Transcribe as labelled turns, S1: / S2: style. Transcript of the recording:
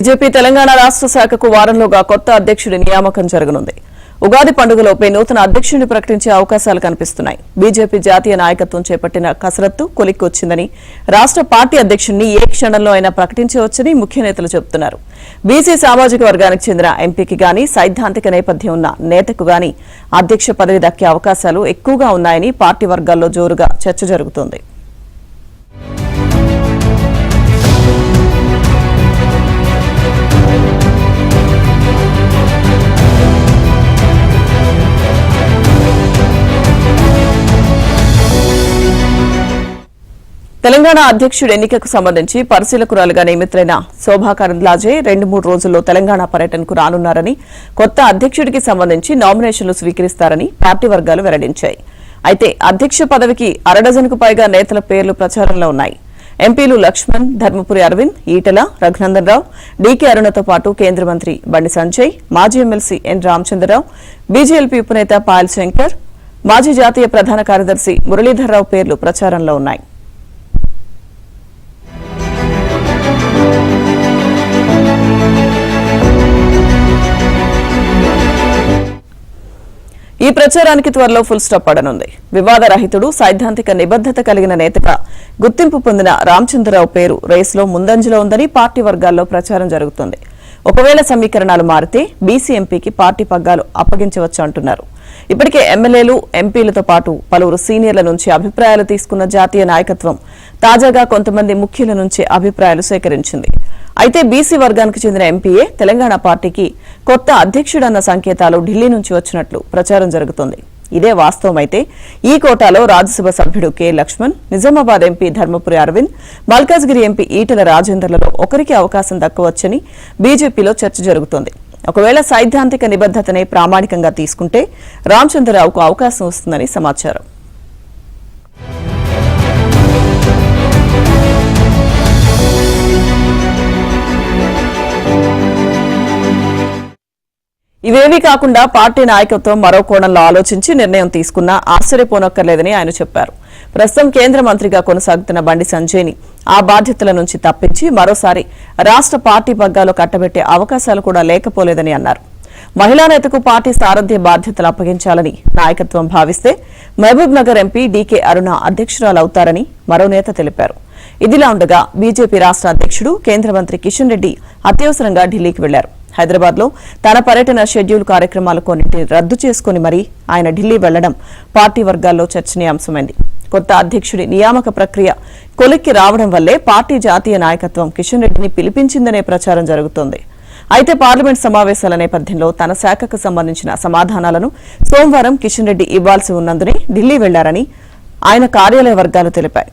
S1: BJP Telangana రాష్ట్ర శాఖకు వారంలోగా కొత్త అధ్యక్షుడి నియామకం జరగనుంది. ఉగాది పండుగలోపే నూతన అధ్యక్షుడిని ప్రకటించే అవకాశాలు కనిపిస్తున్నాయి. బీజేపీ జాతీయ నాయకత్వం చేపట్టిన కసరత్తు కొలిక్కొచ్చిందని, రాష్ట్ర పార్టీ అధ్యక్షుడిని ఏ క్షణంలో అయినా ప్రకటించవచ్చని ముఖ్య నేతలు చెబుతున్నారు. బీసీ సామాజిక వర్గానికి చెందిన ఎంపీకి గానీ, సైద్ధాంతిక నేపథ్యం ఉన్న నేతకు గానీ అధ్యక్ష పదవి దక్కే అవకాశాలు ఎక్కువగా ఉన్నాయని పార్టీ వర్గాల్లో జోరుగా చర్చ జరుగుతోంది. తెలంగాణ అధ్యక్షుడి ఎన్నికకు సంబంధించి పరిశీలకురాలుగా నియమితులైన శోభా కరంద్లాజే 2-3 రోజుల్లో తెలంగాణ పర్యటనకు రానున్నారని, కొత్త అధ్యక్షుడికి సంబంధించి నామినేషన్లు స్వీకరిస్తారని పార్టీ వర్గాలు వెల్లడించాయి. అయితే అధ్యక్ష పదవికి 1/2 డజన్కు పైగా నేతల పేర్లు ప్రచారంలో ఉన్నాయి. ఎంపీలు లక్ష్మణ్, ధర్మపురి అరవింద్, ఈటెల, రఘునందన్ రావు, డీకే అరుణతో పాటు కేంద్ర మంత్రి బండి సంజయ్, మాజీ ఎమ్మెల్సీ ఎన్ రామచంద్రరావు, బీజేపీ ఉపనేత పాయల్ శంకర్, మాజీ జాతీయ ప్రధాన కార్యదర్శి మురళీధర్రావు పేర్లు ప్రచారంలో ఉన్నాయి. ఈ ప్రచారానికి త్వరలో ఫుల్ స్టాప్ పడనుంది. వివాద రహితుడు, సైద్ధాంతిక నిబద్దత కలిగిన నేతగా గుర్తింపు పొందిన రామచంద్రరావు పేరు రేసులో ముందంజలో ఉందని పార్టీ వర్గాల్లో ప్రచారం జరుగుతోంది. ఒకవేళ సమీకరణాలు మారితే బీసీ ఎంపీకి పార్టీ పగ్గాలు అప్పగించవచ్చు అంటున్నారు. ఇప్పటికే ఎమ్మెల్యేలు, ఎంపీలతో పాటు పలువురు సీనియర్ల నుంచి అభిప్రాయాలు తీసుకున్న జాతీయ నాయకత్వం తాజాగా కొంతమంది ముఖ్యుల నుంచి అభిప్రాయాలు సేకరించింది. అయితే బీసీ వర్గానికి చెందిన ఎంపీఏ తెలంగాణ పార్టీకి కొత్త అధ్యక్షుడన్న సంకేతాలు ఢిల్లీ నుంచి వచ్చినట్లు ప్రచారం జరుగుతోంది. ఇదే వాస్తవమైతే ఈ కోటాలో రాజ్యసభ సభ్యుడు K Laxman, Nizamabad MP Dharmapuri Arvind, Malkajgiri MP Etela రాజేందర్లలో ఒకరికి అవకాశం దక్కవచ్చని బీజేపీలో చర్చ జరుగుతోంది. ఒకవేళ సైద్ధాంతిక నిబద్దతనే ప్రామాణికంగా తీసుకుంటే రామచంద్రరావుకు అవకాశం వస్తుందని సమాచారం. ఇవేవీ కాకుండా పార్టీ నాయకత్వం మరో కోణంలో ఆలోచించి నిర్ణయం తీసుకున్నా ఆశ్చర్యపోనక్కర్లేదని ఆయన చెప్పారు. ప్రస్తుతం కేంద్ర మంత్రిగా కొనసాగుతున్న బండి సంజయ్ని ఆ బాధ్యతల నుంచి తప్పించి మరోసారి రాష్ట్ర పార్టీ పగ్గాలో కట్టబెట్టే అవకాశాలు కూడా లేకపోలేదని అన్నారు. మహిళా నేతకు పార్టీ సారథ్య బాధ్యతలు అప్పగించాలని నాయకత్వం భావిస్తే మహబూబ్ నగర్ ఎంపీ డీకే అరుణ అధ్యక్షురాలవుతారని మరో నేత తెలిపారు. ఇదిలా ఉండగా బీజేపీ రాష్ట్ర అధ్యక్షుడు కేంద్ర మంత్రి కిషన్ రెడ్డి అత్యవసరంగా ఢిల్లీకి వెళ్లారు. హైదరాబాద్ లో తన పర్యటన షెడ్యూల్ కార్యక్రమాలు కొన్నింటిని రద్దు చేసుకుని మరీ ఆయన ఢిల్లీ వెళ్లడం పార్టీ వర్గాల్లో చర్చనీయాంశమైంది. కొత్త అధ్యక్షుడి నియామక ప్రక్రియ కొలిక్కి రావడం వల్లే పార్టీ జాతీయ నాయకత్వం కిషన్ రెడ్డిని పిలిపించిందనే ప్రచారం జరుగుతోంది. అయితే పార్లమెంట్ సమావేశాల నేపథ్యంలో తన శాఖకు సంబంధించిన సమాధానాలను సోమవారం కిషన్ రెడ్డి ఇవ్వాల్సి ఉన్నందునే ఢిల్లీ వెళ్లారని ఆయన కార్యాలయ వర్గాలు తెలిపాయి.